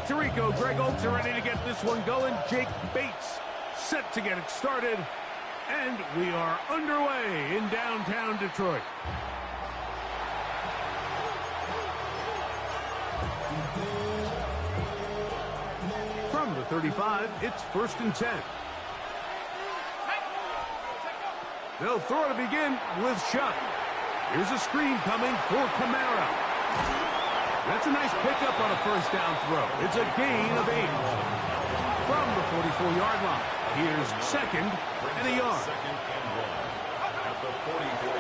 Tirico, Greg Olds are ready to get this one going. Jake Bates set to get it started. And we are underway in downtown Detroit. From the 35, it's 1st and 10. They'll throw to begin with Shuck. Here's a screen coming for Kamara. That's a nice pickup on a first down throw. It's a gain of 8. From the 44-yard line, here's 2nd and a yard.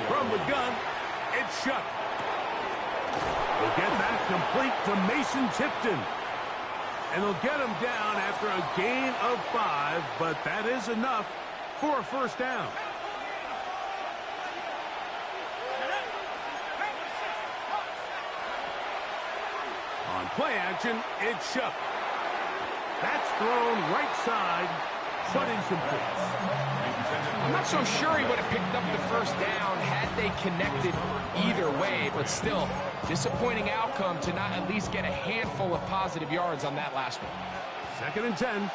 From the gun, it's Shuck. They'll get that complete to Mason Tipton. And they'll get him down after a gain of 5, but that is enough for a first down. On play action, it's Shuck. That's thrown right side, but incomplete. I'm not so sure he would have picked up the first down had they connected either way, but still, disappointing outcome to not at least get a handful of positive yards on that last one. 2nd and 10.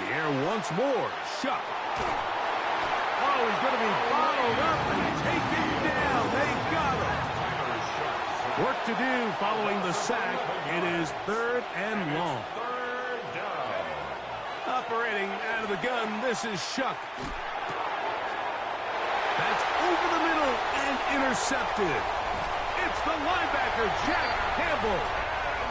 The air once more. Shuck. Oh, he's going to be bottled up and taken down. They got him. Work to do following the sack. It is 3rd and long. Operating out of the gun, this is Shuck. That's over the middle and intercepted. It's the linebacker, Jack Campbell.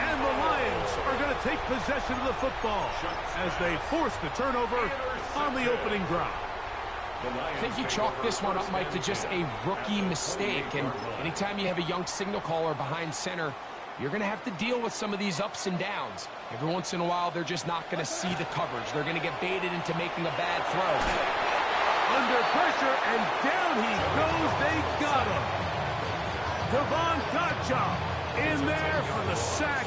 And the Lions are going to take possession of the football as they force the turnover on the opening drive. I think you chalk this one up, Mike, to just a rookie mistake. And anytime you have a young signal caller behind center, you're going to have to deal with some of these ups and downs. Every once in a while, they're just not going to see the coverage. They're going to get baited into making a bad throw. Under pressure, and down he goes. They got him. Devon Gottschalk in there for the sack.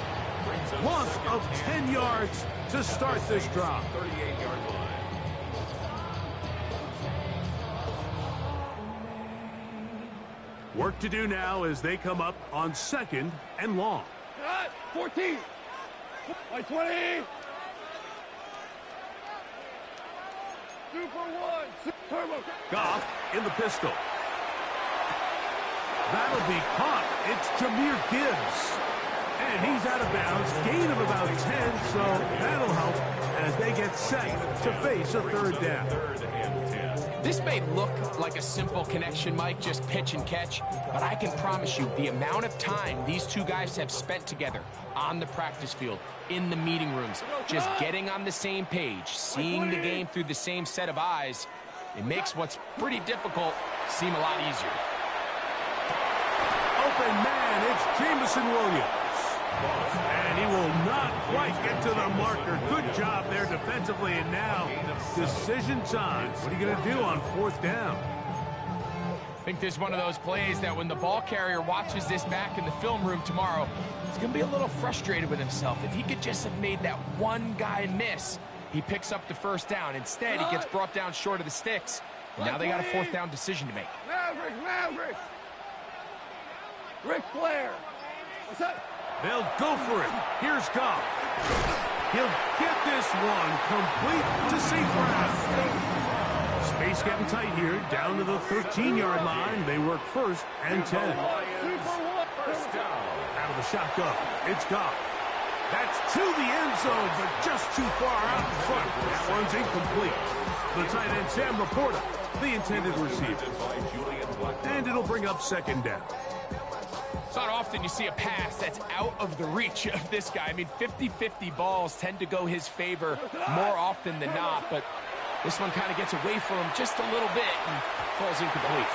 Loss of 10 yards to start this drive. 38-yard line. Work to do now as they come up on 2nd and long. 14. By 20. 2 for 1. Turbo. Goff in the pistol. That'll be caught. It's Jahmyr Gibbs. And he's out of bounds. Gain of about 10, so that'll help as they get set to face a 3rd down. This may look like a simple connection, Mike, just pitch and catch, but I can promise you the amount of time these two guys have spent together on the practice field, in the meeting rooms, just getting on the same page, seeing the game through the same set of eyes, it makes what's pretty difficult seem a lot easier. Open man, it's Jameson Williams. And he will not quite get to the marker. Good job there defensively, and now decision time. What are you going to do on 4th down? I think this is one of those plays that when the ball carrier watches this back in the film room tomorrow, he's going to be a little frustrated with himself. If he could just have made that one guy miss, he picks up the first down. Instead, he gets brought down short of the sticks, and now they got a 4th down decision to make. Maverick. Ric Flair. What's that? They'll go for it. Here's Goff. He'll get this one complete to St. Brown. Space getting tight here, down to the 13-yard line. They work 1st and 10. First down. Out of the shotgun, it's Goff. That's to the end zone, but just too far out in front. That one's incomplete. The tight end, Sam Laporta, the intended receiver. And it'll bring up 2nd down. It's not often you see a pass that's out of the reach of this guy. I mean, 50-50 balls tend to go his favor more often than not, but this one kind of gets away from him just a little bit and falls incomplete.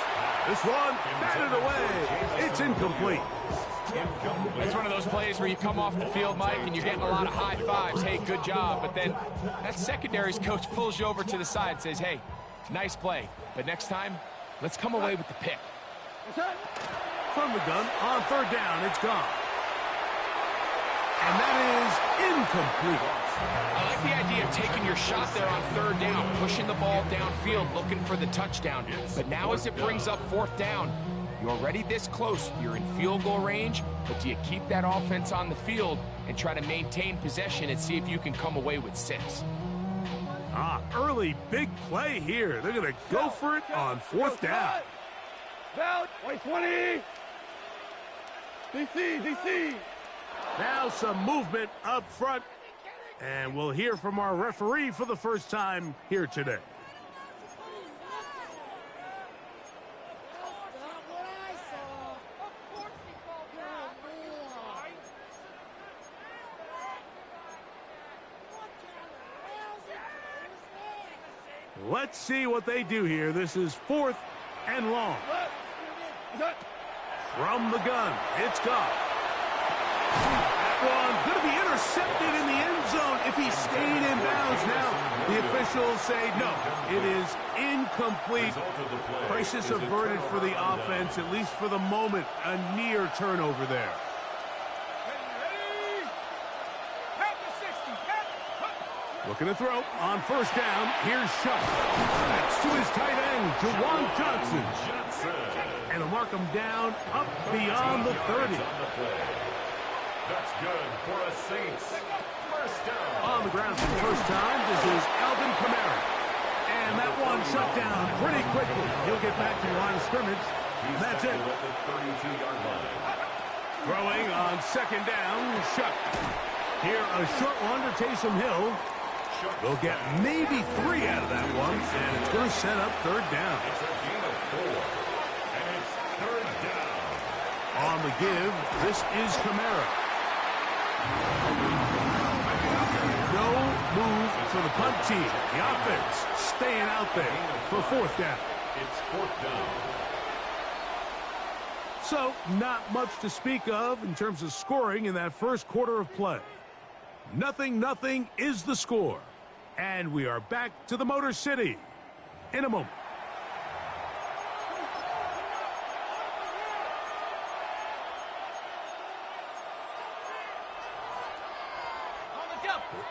This one, batted away. It's incomplete. It's one of those plays where you come off the field, Mike, and you're getting a lot of high fives. Hey, good job. But then that secondary's coach pulls you over to the side and says, hey, nice play. But next time, let's come away with the pick. From the gun, on 3rd down, it's gone. And that is incomplete. I like the idea of taking your shot there on 3rd down, pushing the ball downfield, looking for the touchdown. But now as it brings up 4th down, You're already this close. You're in field goal range, but do you keep that offense on the field and try to maintain possession and see if you can come away with 6? Early big play here. They're going to go for it on 4th down. Foul, white 20. DC. Now some movement up front. And we'll hear from our referee for the first time here today. Let's see what they do here. This is 4th and long. From the gun, it's Goff. That one going to be intercepted in the end zone if he stayed in bounds. Now the officials say no, it is incomplete. Crisis averted for the offense, at least for the moment. A near turnover there. Looking to throw on 1st down. Here's Shuck. That's to his tight end, Jawan Johnson. And he'll mark him down up beyond the 30. That's good for a Saints. 1st down. On the ground for the first time, this is Alvin Kamara. And that one shut down pretty quickly. He'll get back to the line of scrimmage. And that's it. At the 32-yard line. Throwing on 2nd down, Shuck. Here, a short one to Taysom Hill. They'll get maybe 3 out of that one, and it's going to set up 3rd down. It's a gain of 4, and it's 3rd down. On the give, this is Kamara. No move for the punt team. The offense staying out there for 4th down. It's 4th down. So, not much to speak of in terms of scoring in that first quarter of play. 0-0 is the score. And we are back to the Motor City in a moment.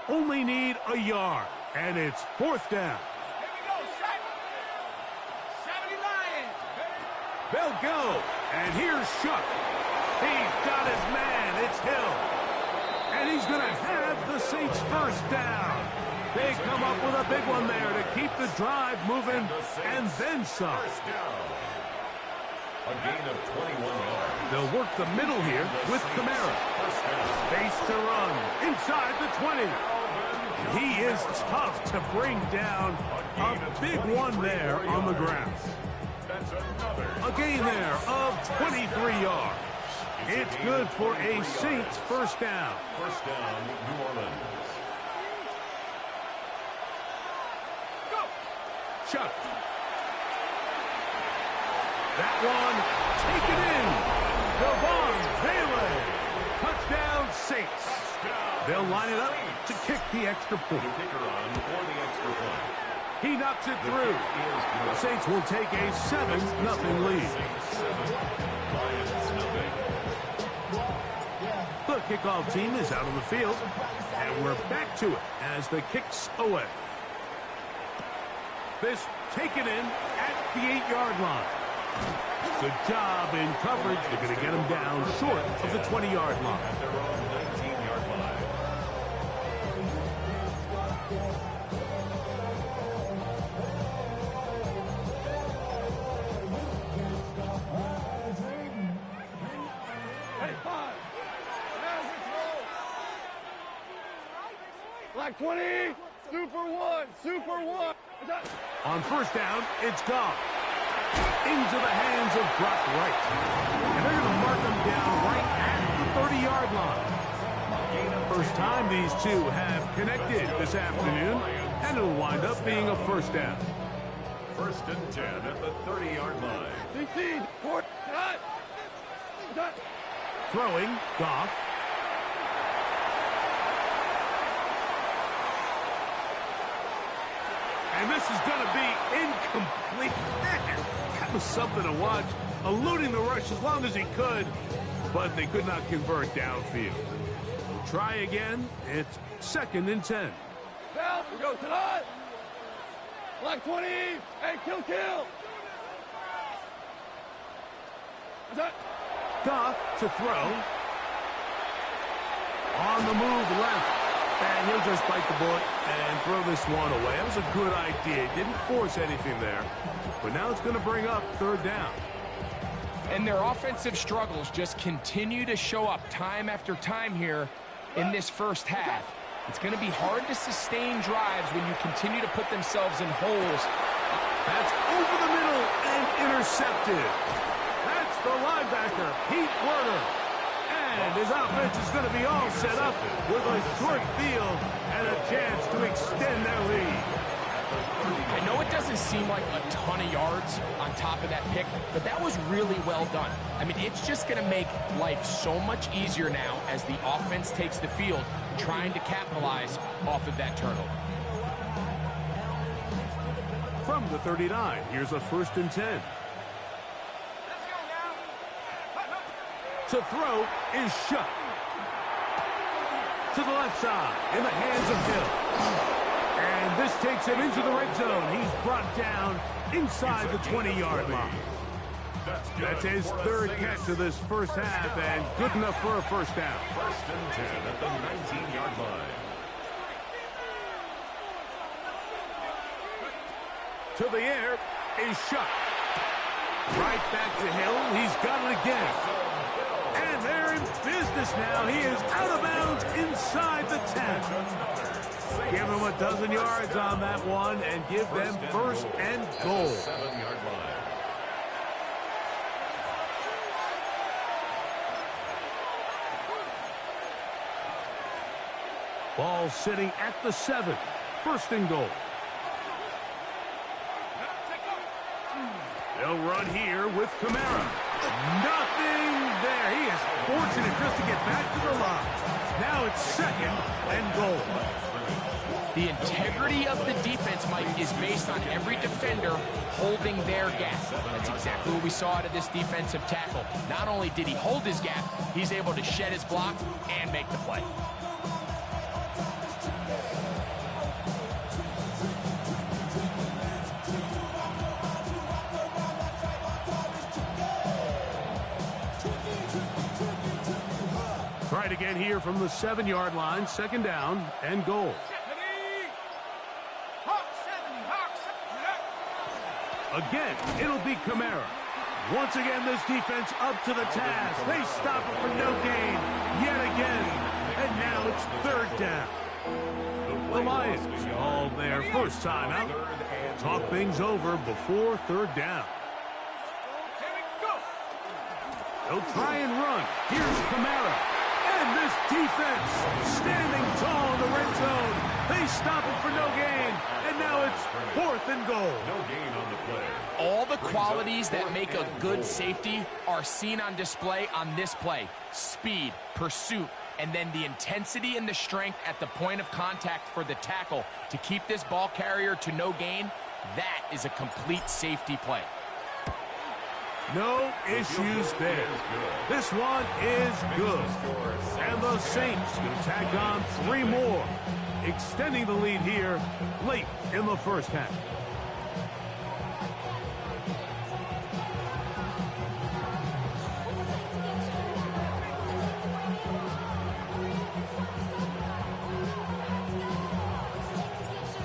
Only need a yard, and it's 4th down. Here we go, 70 Lions. They'll go, and here's Shuck. He's got his man, it's Hill. And he's going to have the Saints' 1st down. They come up with a big one there to keep the drive moving, and then some. 1st down. A gain of 21 yards. They'll work the middle here with Kamara. 1st down. Space to run inside the 20. He is tough to bring down. A big one there on the ground. That's another. A gain there of 23 yards. It's good for a Saints 1st down. 1st down, New Orleans. Chuck. That one taken in. Devon Bailey. Touchdown Saints. They'll line it up to kick the extra point. The kicker on for the extra point. He knocks it through. The Saints will take a 7-0 lead. Lions, nothing. The kickoff team is out on the field, and we're back to it as the kick's away. This taken in at the 8-yard line. Good job in coverage. They're going to get him down short of the 20-yard line. At their own 19-yard line. Hey, 5. Black 20. Super 1. On 1st down, it's Goff. Into the hands of Brock Wright. And they're going to mark him down right at the 30-yard line. First time these two have connected this afternoon, and it'll wind up being a 1st down. 1st and 10 at the 30-yard line. DC. Cut. Throwing, Goff. And this is going to be incomplete. Man, that was something to watch. Eluding the rush as long as he could, but they could not convert downfield. We'll try again. It's 2nd and 10. Foul. We go tonight. Black 20. Hey, kill. Goff to throw. On the move left. And he'll just bite the bullet and throw this one away. That was a good idea. He didn't force anything there. But now it's going to bring up third down. And their offensive struggles just continue to show up time after time here in this first half. It's going to be hard to sustain drives when you continue to put themselves in holes. That's over the middle and intercepted. That's the linebacker, Pete Werner. And his offense is going to be all set up with a short field and a chance to extend their lead. I know it doesn't seem like a ton of yards on top of that pick, but that was really well done. I mean, it's just going to make life so much easier now as the offense takes the field, trying to capitalize off of that turnover. From the 39, here's a 1st and 10. To throw is shut. To the left side, in the hands of Hill. And this takes him into the red zone. He's brought down inside the 20-yard line. That's his 3rd catch of this first half, and good enough for a first down. 1st and 10 at the 19-yard line. To the air is shut. Right back to Hill. He's got it again. And they're in business now. He is out of bounds inside the 10. Give him a dozen yards on that one and give them 1st and goal. 7-yard line. Ball sitting at the 7. 1st and goal. They'll run here with Kamara. Nothing there. He is fortunate just to get back to the line. Now it's 2nd and goal. The integrity of the defense, Mike, is based on every defender holding their gap. That's exactly what we saw out of this defensive tackle. Not only did he hold his gap, he's able to shed his block and make the play. Try it again here from the 7-yard line. 2nd down and goal. Again, it'll be Kamara. Once again, this defense up to the task. They stop it for no gain yet again. And now it's 3rd down. The Lions call their first timeout. Talk things over before 3rd down. They'll try and run. Here's Kamara. And this defense standing tall in the red zone. They stop it for no gain. And now it's 4th and goal. No gain on the play. All the qualities that make a good safety are seen on display on this play. Speed, pursuit, and then the intensity and the strength at the point of contact for the tackle to keep this ball carrier to no gain. That is a complete safety play. No issues there. This one is good. And the Saints can tack on 3 more, extending the lead here late in the first half.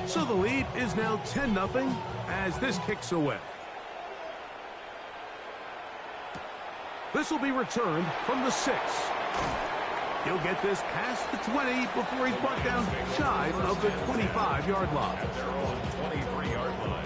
So the lead is now 10-0 as this kicks away. This will be returned from the 6. He'll get this past the 20 before he's brought down shy of the 25-yard line. At their own 23-yard line.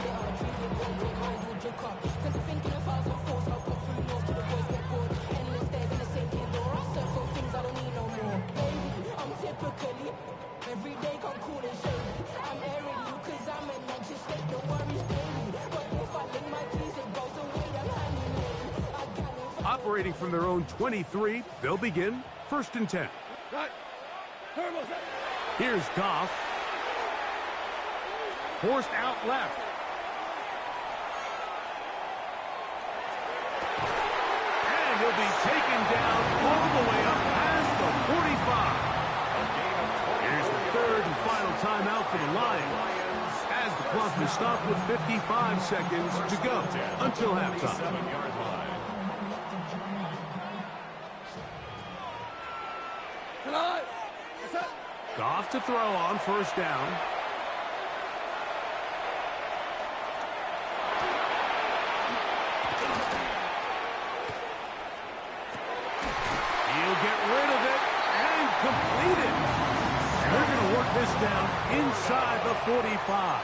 Operating from their own 23, they'll begin 1st and 10. Here's Goff. Forced out left. And he'll be taken down all the way up past the 45. Here's the 3rd and final timeout for the Lions as the clock is stopped with 55 seconds to go until halftime. 7-yard line. tonight. Goff to throw on first down. He'll get rid of it and complete it. And they're going to work this down inside the 45.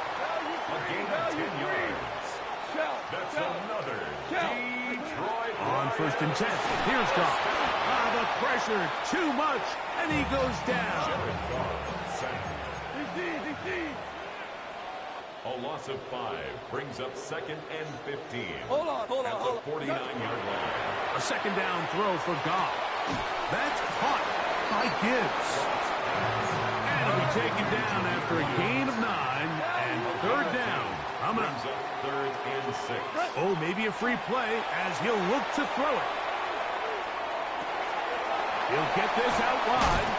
A gain of 10 yards. That's another Detroit. On first and 10. Here's Goff. The pressure, too much, and he goes down. A loss of 5 brings up 2nd and 15. Hold on. At the 49-yard line. A second down throw for Goff. That's caught by Gibbs. And he'll be taken down after a gain of 9 and third down. Coming up. Brings up 3rd and 6. Oh, maybe a free play as he'll look to throw it. He'll get this out wide.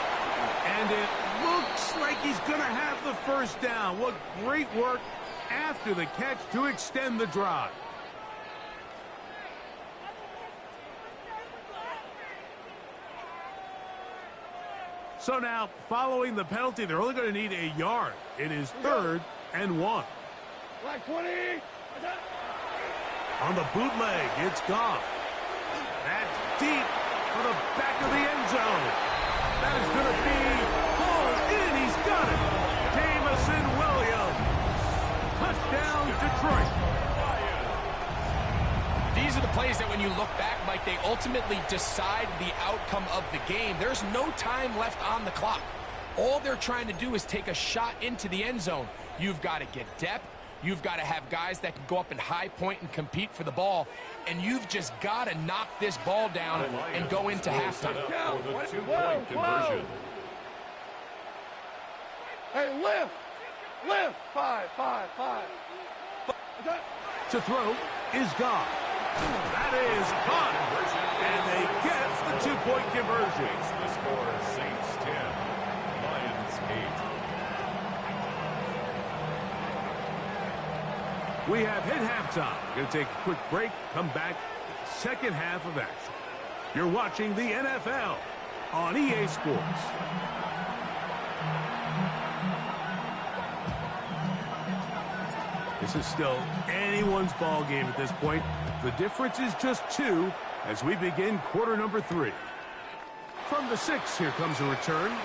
And it looks like he's going to have the first down. What great work after the catch to extend the drive. So now, following the penalty, they're only going to need a yard. It is 3rd and 1. Like 20. On the bootleg, it's Goff. That's deep for the back of the end zone. That is going to be hauled in. He's got it. Jamison Williams. Touchdown, Detroit. These are the plays that when you look back, Mike, they ultimately decide the outcome of the game. There's no time left on the clock. All they're trying to do is take a shot into the end zone. You've got to get depth. You've got to have guys that can go up and high point and compete for the ball. And you've just got to knock this ball down and go into halftime. For the 2-point conversion. Hey, lift. 5. To throw is Goff. That is caught. And they get the 2-point conversion. Makes the score Saints 10, Lions 8. We have hit halftime. Going to take a quick break. Come back. Second half of action. You're watching the NFL on EA Sports. This is still anyone's ball game at this point. The difference is just 2 as we begin quarter number 3. From the 6, here comes a return.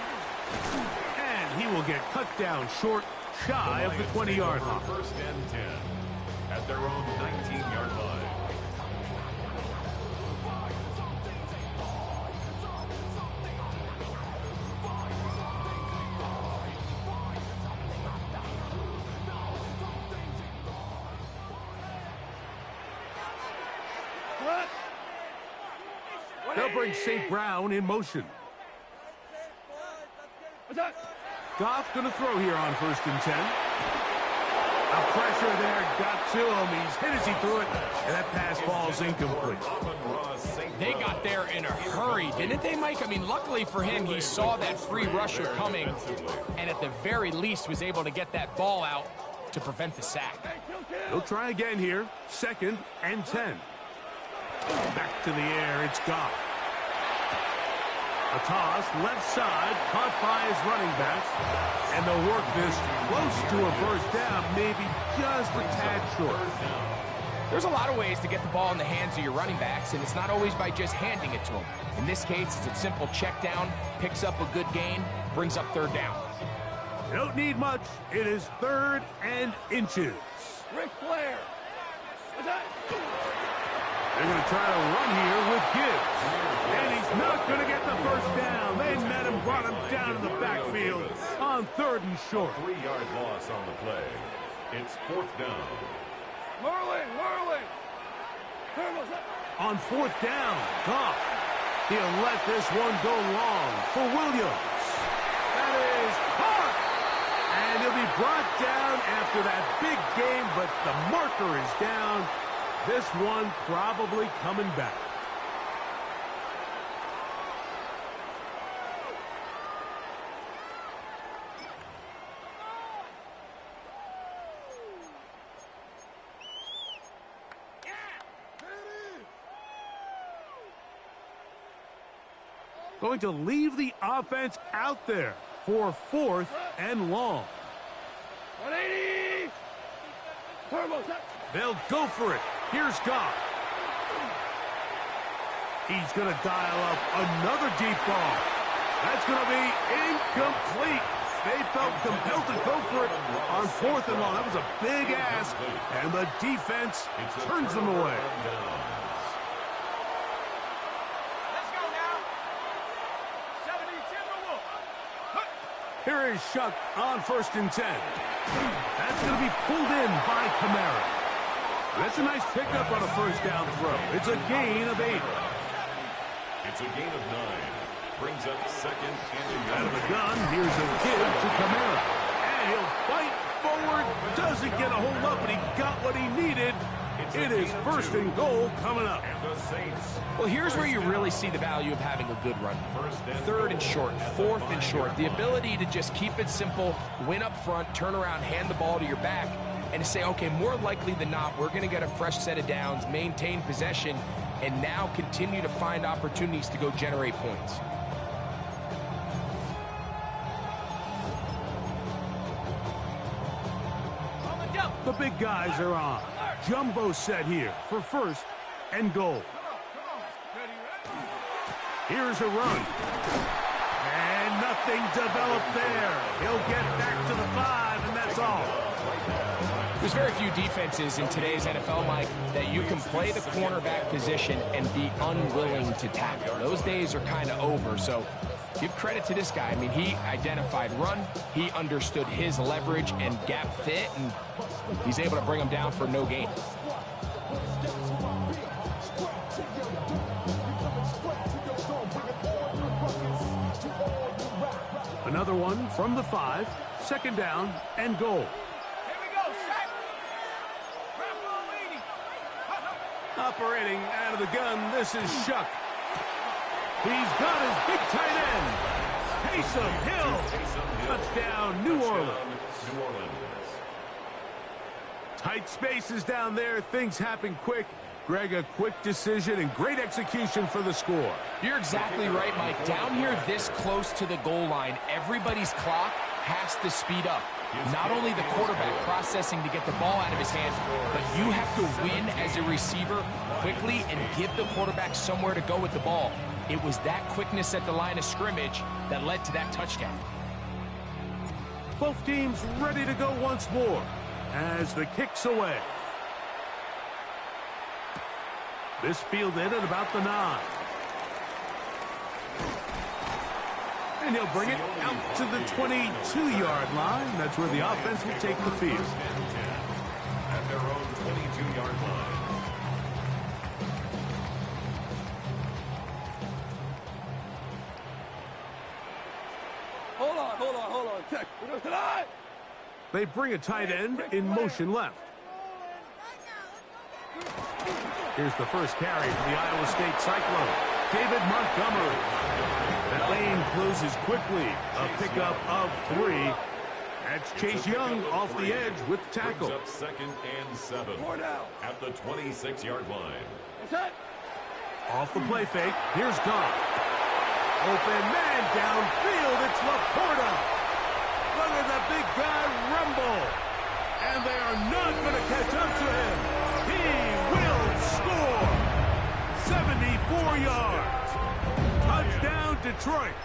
And he will get cut down short, shy of the 20-yard line. 1st and 10 at their own 19-yard line. They'll bring St. Brown in motion. Goff going to throw here on 1st and 10. A pressure there got to him. He's hit as he threw it, and that pass ball's incomplete. They got there in a hurry, didn't they, Mike? I mean, luckily for him, he saw that free rusher coming, and at the very least was able to get that ball out to prevent the sack. He'll try again here. 2nd and 10. Back to the air, it's Goff. A toss, left side, caught by his running back. And they'll work this close to a first down, maybe just a tad short. There's a lot of ways to get the ball in the hands of your running backs, and it's not always by just handing it to them. In this case, it's a simple check down, picks up a good gain, brings up 3rd down. You don't need much. It is 3rd and inches. Ric Flair. They're going to try to run here with Gibbs. And he's not going to get the first down. They met him, brought him down in the backfield on 3rd and short. 3-yard loss on the play. It's 4th down. Merlin. On 4th down, Goff. He'll let this one go long for Williams. That is caught. And he'll be brought down after that big game, but the marker is down. This one probably coming back. Going to leave the offense out there for 4th and long. 180. Turbo. They'll go for it. Here's Goff. He's going to dial up another deep ball. That's going to be incomplete. They felt compelled to go for it on 4th and long. That was a big ask, and the defense turns them away. Let's go now. 72. Here is Shuck on 1st and 10. That's going to be pulled in by Kamara. That's a nice pickup on a 1st down throw. It's a gain of 8. It's a gain of 9. Brings up 2nd and Out of the gun, here's a give to Kamara. And he'll fight forward. Doesn't get a hold up, but he got what he needed. It is 1st and goal coming up. And the Saints. Well, here's where you really see the value of having a good run. 3rd and short, 4th and short. The ability to just keep it simple, win up front, turn around, hand the ball to your back, and to say, okay, more likely than not, we're going to get a fresh set of downs, maintain possession, and now continue to find opportunities to go generate points. The big guys are on. Jumbo set here for 1st and goal. Here's a run. And nothing developed there. He'll get back to the 5, and that's all. There's very few defenses in today's NFL, Mike, that you can play the cornerback position and be unwilling to tackle. Those days are kind of over, so give credit to this guy. I mean, he identified run, he understood his leverage and gap fit, and he's able to bring him down for no gain. Another one from the 5, 2nd down and goal. Operating out of the gun, this is Shuck. He's got his big tight end. Taysom Hill. Touchdown, New Orleans. Tight spaces down there. Things happen quick. Greg, a quick decision and great execution for the score. You're exactly right, Mike. Down here this close to the goal line, everybody's clock has to speed up. Not only the quarterback processing to get the ball out of his hands, but you have to win as a receiver quickly and give the quarterback somewhere to go with the ball. It was that quickness at the line of scrimmage that led to that touchdown. Both teams ready to go once more as the kick's away. This fielded at about the 9. And he'll bring it out to the 22-yard line. That's where the offense will take the field. At their own 22-yard line. Hold on. Check. We're going tonight. They bring a tight end in motion left. Here's the first carry for the Iowa State Cyclone. David Montgomery. That lane closes quickly. A pickup of 3. That's Chase Young off the edge with the tackle. Brings up 2nd and 7 at the 26-yard line. What's that? Off the play fake. Here's Goff. Open man downfield. It's Laporta. Look at the big guy rumble. And they are not going to catch up to him. He will score. 74 yards. Touchdown, Detroit.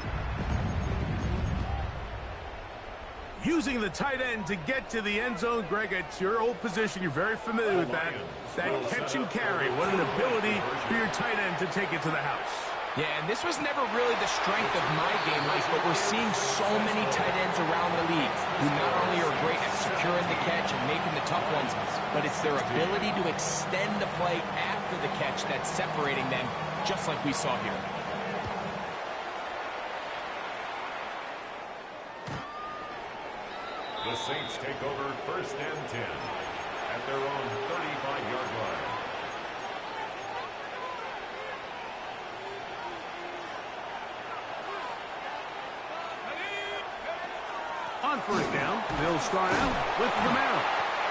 Using the tight end to get to the end zone. Greg, it's your old position. You're very familiar with that. That catch and carry. What an ability for your tight end to take it to the house. Yeah, and this was never really the strength of my game, Mike, but we're seeing so many tight ends around the league who not only are great at securing the catch and making the tough ones, but it's their ability to extend the play after the catch that's separating them, just like we saw here. The Saints take over 1st and 10 at their own 35-yard line. On 1st down, they'll start out with Kamara.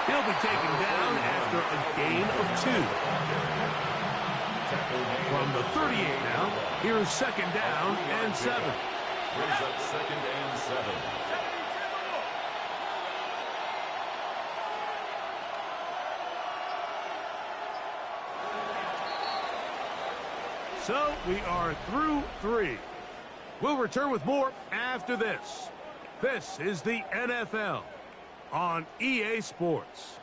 He'll be taken down after a gain of 2. From the 38 now, here's second down and 7. Brings up second and 7. So we are through 3. We'll return with more after this. This is the NFL on EA Sports.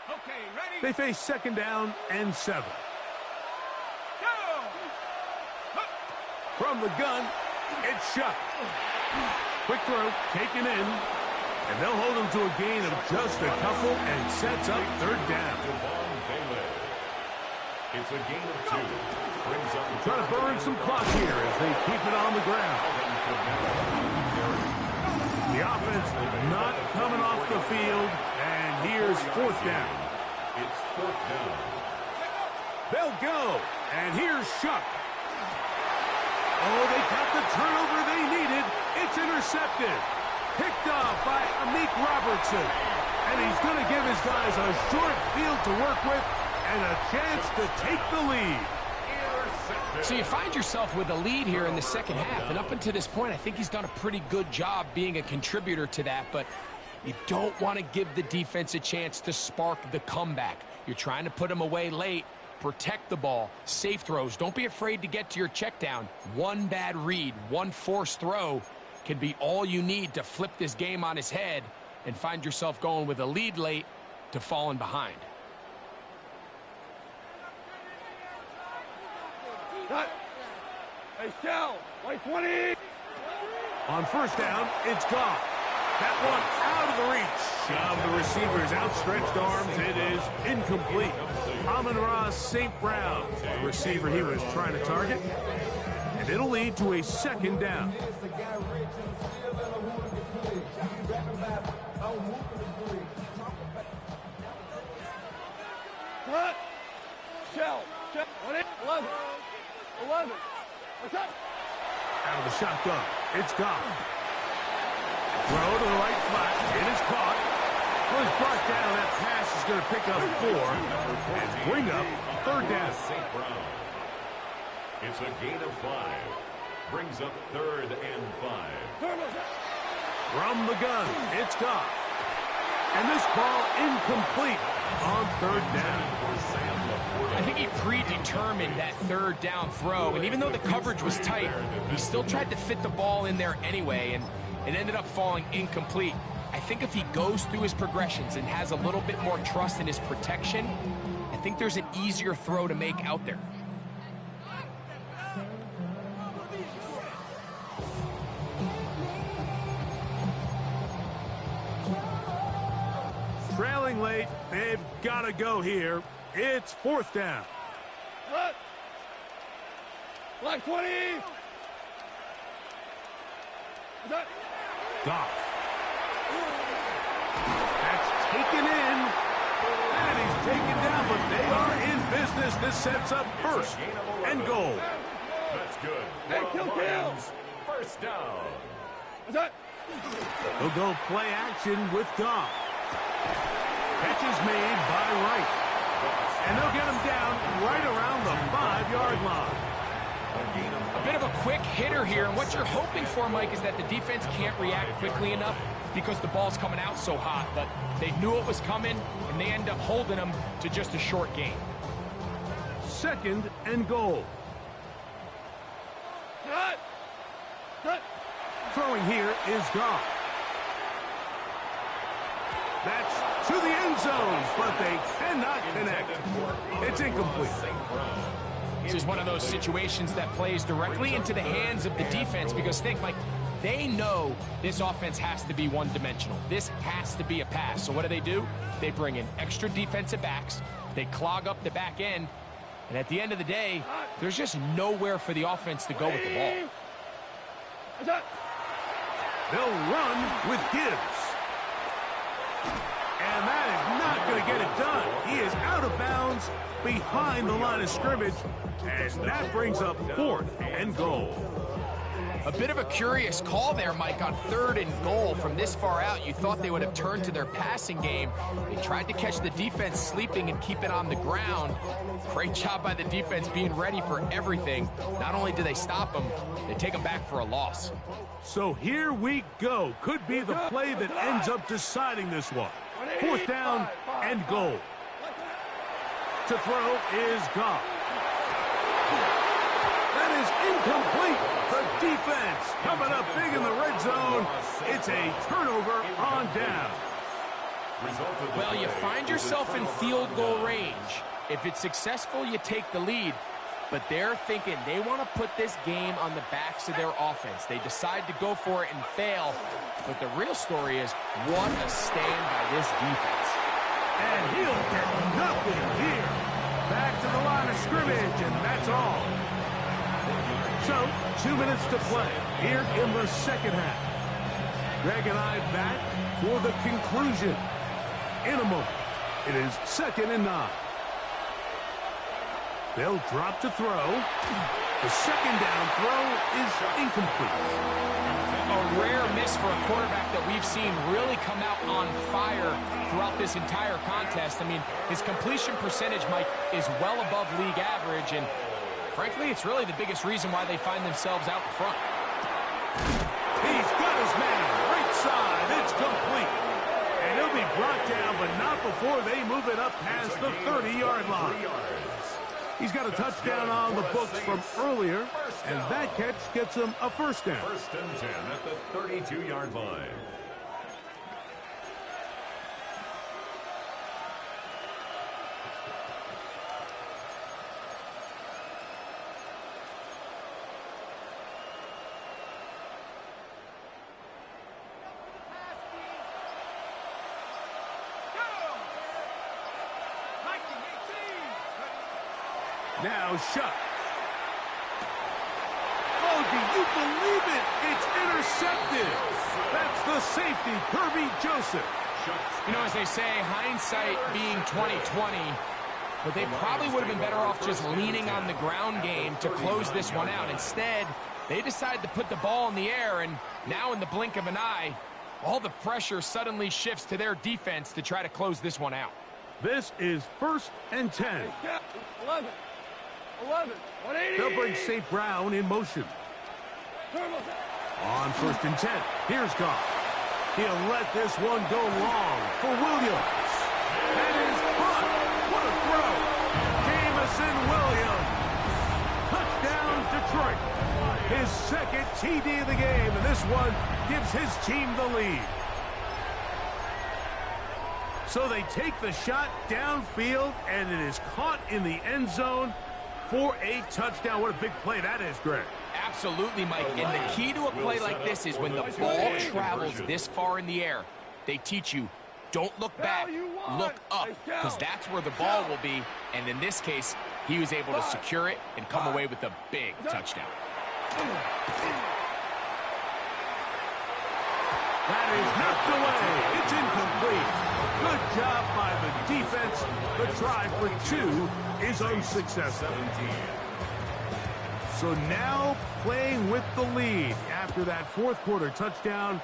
Okay, ready? They face second down and 7. Go! From the gun, it's shot. Quick throw, taken in, and they'll hold him to a gain of just a couple and sets up third down. It's a gain of 2. Brings up Trying to burn some clock here as they keep it on the ground. The offense not coming off the field, and here's fourth down. It's fourth down. They'll go, and here's Shuck. Oh, they got the turnover they needed. It's intercepted. Picked off by Amik Robertson. And he's going to give his guys a short field to work with and a chance to take the lead. So you find yourself with a lead here in the second half, and up until this point, I think he's done a pretty good job being a contributor to that, but you don't want to give the defense a chance to spark the comeback. You're trying to put them away late, protect the ball, safe throws. Don't be afraid to get to your check down. One bad read, one forced throw can be all you need to flip this game on its head and find yourself going with a lead late to falling behind. Cut. Hey, Shell, white 20. On first down, it's gone. That one out of the reach of the receiver's outstretched arms. It is incomplete. Amon-Ra St. Brown, the receiver he was trying to target. And it'll lead to a second down. Cut. Shell. 20. 11. 11. What's up? Out of the shotgun, it's gone. Throw to the right flat. It is caught. Was brought down. That pass is going to pick up 4 and bring up third down. St. Brown. It's a gain of 5. Brings up third and 5. From the gun, it's Goff. And this ball incomplete on third down. I think he predetermined that third down throw, and even though the coverage was tight, he still tried to fit the ball in there anyway, and it ended up falling incomplete. I think if he goes through his progressions and has a little bit more trust in his protection, I think there's an easier throw to make out there. Trailing late, they've got to go here. It's fourth down. Cut. Black 20. What's that? Goff. That's taken in. And he's taken down, but they are in business. This sets up first and goal. That's good. Hey, kill. First down. What's that? They'll go play action with Goff. Catch is made by Wright. And they'll get him down right around the 5-yard line. A bit of a quick hitter here, and what you're hoping for, Mike, is that the defense can't react quickly enough because the ball's coming out so hot, but they knew it was coming, and they end up holding them to just a short gain. Second and goal. Cut. Throwing here is Goff. That's to the end zone, but they cannot connect. It's incomplete. This is one of those situations that plays directly into the hands of the defense because think, Mike, they know this offense has to be one-dimensional. This has to be a pass. So what do? They bring in extra defensive backs. They clog up the back end. And at the end of the day, there's just nowhere for the offense to go with the ball. What's that? They'll run with Gibbs. And that is not going to get it done. He is out of bounds behind the line of scrimmage. And that brings up 4th and goal. A bit of a curious call there, Mike, on 3rd and goal. From this far out, you thought they would have turned to their passing game. They tried to catch the defense sleeping and keep it on the ground. Great job by the defense being ready for everything. Not only do they stop them, they take them back for a loss. So here we go. Could be the play that ends up deciding this one. 4th down and goal. To throw is Goff. That is incomplete. The defense coming up big in the red zone. It's a turnover on down. Well, you find yourself in field goal range. If it's successful, you take the lead. But they're thinking they want to put this game on the backs of their offense. They decide to go for it and fail. But the real story is, what a stand by this defense. And he'll get nothing here. Back to the line of scrimmage, and that's all. So, 2 minutes to play here in the second half. Greg and I back for the conclusion. In a moment, it is 2nd and 9. They'll drop to throw. The 2nd down throw is incomplete. A rare miss for a quarterback that we've seen really come out on fire throughout this entire contest. I mean, his completion percentage, Mike, is well above league average, and frankly, it's really the biggest reason why they find themselves out in front. He's got his man right side. It's complete. And he'll be brought down, but not before they move it up past the 30-yard line. He's got a touchdown on the books from earlier, and that catch gets him a 1st down. 1st and 10 at the 32-yard line. Now Shuck. Oh, do you believe it? It's intercepted. That's the safety, Kirby Joseph. You know, as they say, hindsight being 20/20, but they probably would have been better off just leaning on the ground game to close this one out. Instead, they decided to put the ball in the air, and now in the blink of an eye, all the pressure suddenly shifts to their defense to try to close this one out. This is 1st and 10. 11. 180. They'll bring St. Brown in motion. On 1st and 10, here's Goff. He'll let this one go long for Williams. That is caught. What a throw. Jamison Williams. Touchdown, Detroit. His 2nd TD of the game, and this one gives his team the lead. So they take the shot downfield, and it is caught in the end zone for a touchdown. What a big play that is, Greg. Absolutely, Mike. And the key to a play like this is when the ball travels this far in the air, they teach you, don't look back, look up, because that's where the ball will be. And in this case, he was able to secure it and come away with a big touchdown. That is knocked away. It's incomplete. Good job by the defense. The try for 2 is unsuccessful. So now playing with the lead after that 4th quarter touchdown.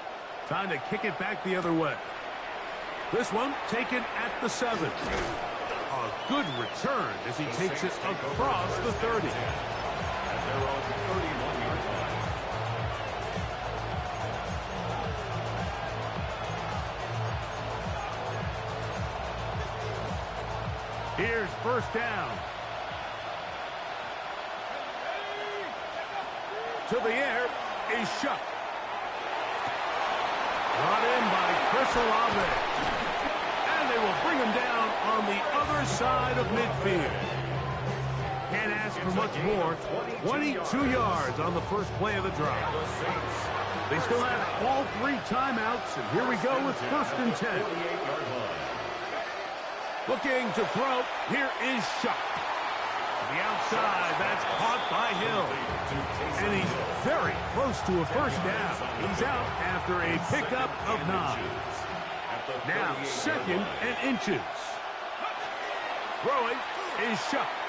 Time to kick it back the other way. This one taken at the 7. A good return as he takes it across the 30. Here's 1st down. To the air is Shuck. Brought in by Chris Olave. And they will bring him down on the other side of midfield. Can't ask for much more. 22 yards on the first play of the drive. They still have all 3 timeouts, and here we go with 1st and 10. Looking to throw. Here is Shuck. To the outside. That's caught by Hill. And he's very close to a first down. He's out after a pickup of 9. Now 2nd and inches. Throwing is Shuck.